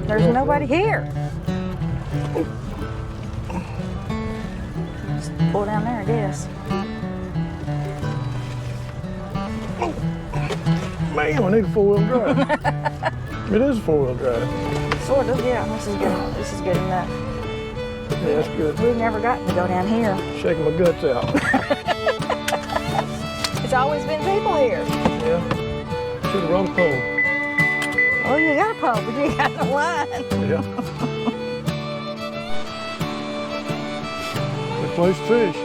There's nobody here. Just pull down there, I guess. Man, I need a four-wheel drive. It is a four-wheel drive. Sort of, yeah. This is good. This is good enough. Yeah, that's good. We've never gotten to go down here. Shaking my guts out. It's always been people here. Yeah. Should have run a pole. Oh, you got a pole, but you got the line. Yeah. Good place to fish.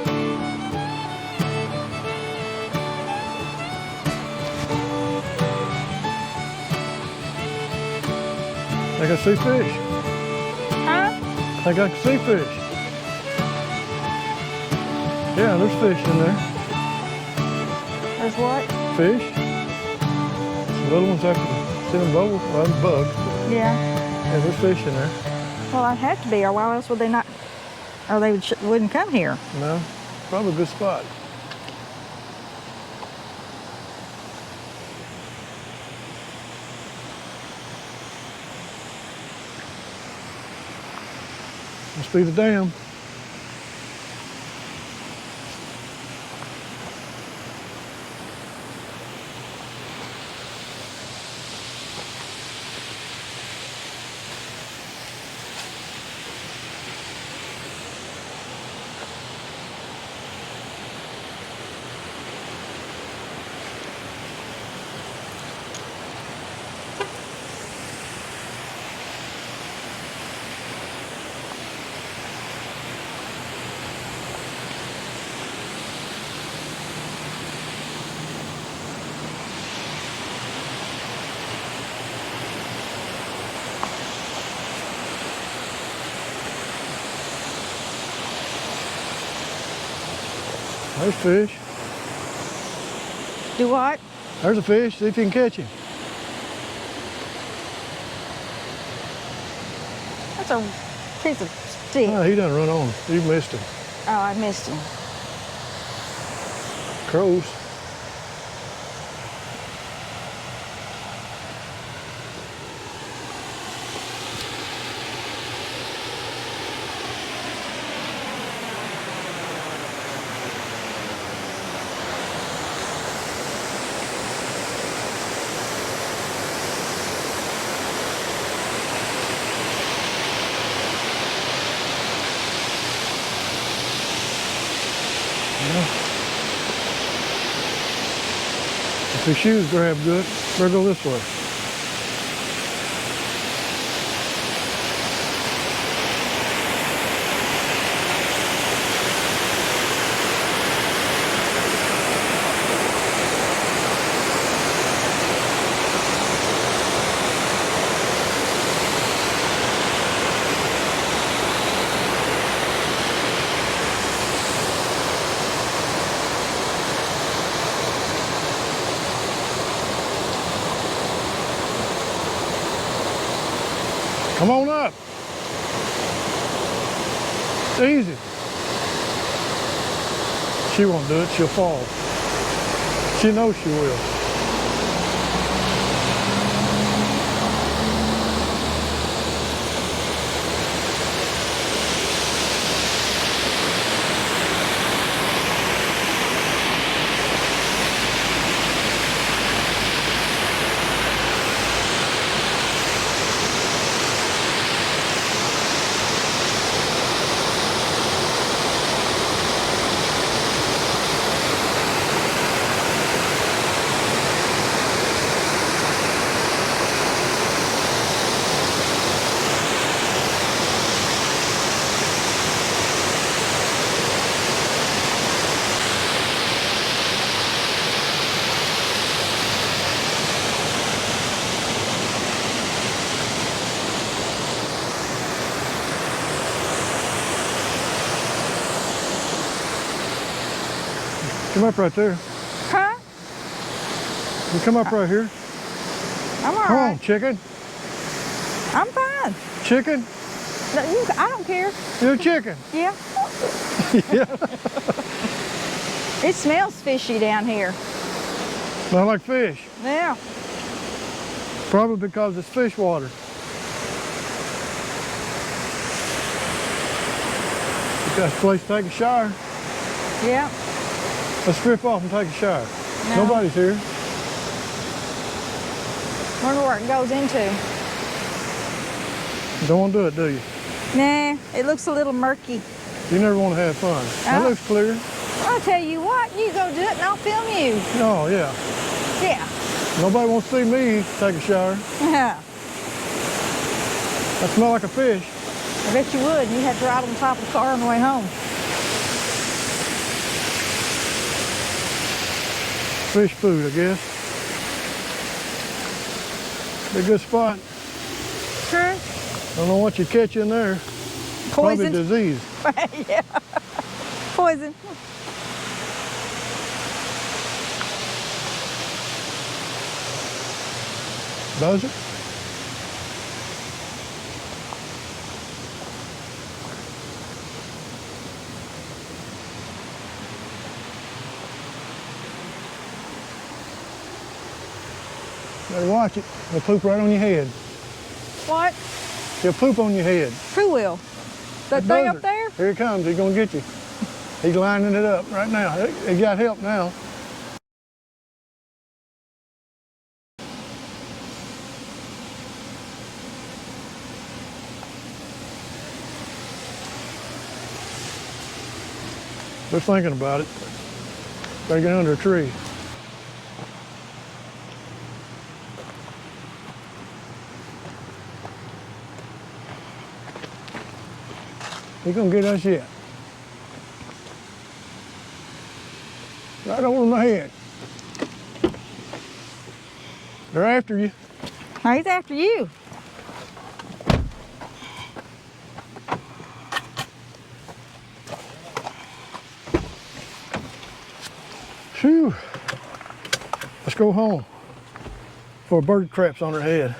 I can see fish. Huh? I think I can see fish. Yeah, there's fish in there. There's what? Fish. Some little ones I can see them bubble. Well, bugs. Yeah. Yeah, there's fish in there. Well, I'd have to be, or why else would they not? Or they wouldn't come here. No, probably a good spot. Must be the dam. There's fish. Do what? There's a fish. See if you can catch him. That's a piece of stick. Oh, he done run on. You missed him. Oh, I missed him. Crows. If your shoes grab good, better go this way. Come on up. It's easy. She won't do it, she'll fall. She knows she will. Come up right there. Huh? You come up right here. I'm all Come right. on, chicken. I'm fine. Chicken? No, I don't care. You're a chicken. Yeah. Yeah. It smells fishy down here. Smell like fish. Yeah. Probably because it's fish water. Got a place to take a shower. Yeah. Let's strip off and take a shower. No. Nobody's here. Wonder where it goes into. You don't want to do it, do you? Nah, it looks a little murky. You never want to have fun. That Oh. looks clear. I'll tell you what, you go do it and I'll film you. Oh, yeah. Yeah. Nobody wants to see me take a shower. Yeah. I smell like a fish. I bet you would. You had to ride on top of the car on the way home. Fish food, I guess. Be a good spot. Sure. Don't know what you catch in there. Probably Poison. disease. Yeah. Poison. Does it? Better watch it. They'll poop right on your head. What? He'll poop on your head. Who will? That thing up Buzzard. there? Here he comes. He's gonna get you. He's lining it up right now. He got help now. They're thinking about it. Better get under a tree. He's gonna get us yet. Right over my head. They're after you. Oh, he's after you. Phew. Let's go home before a bird craps on her head.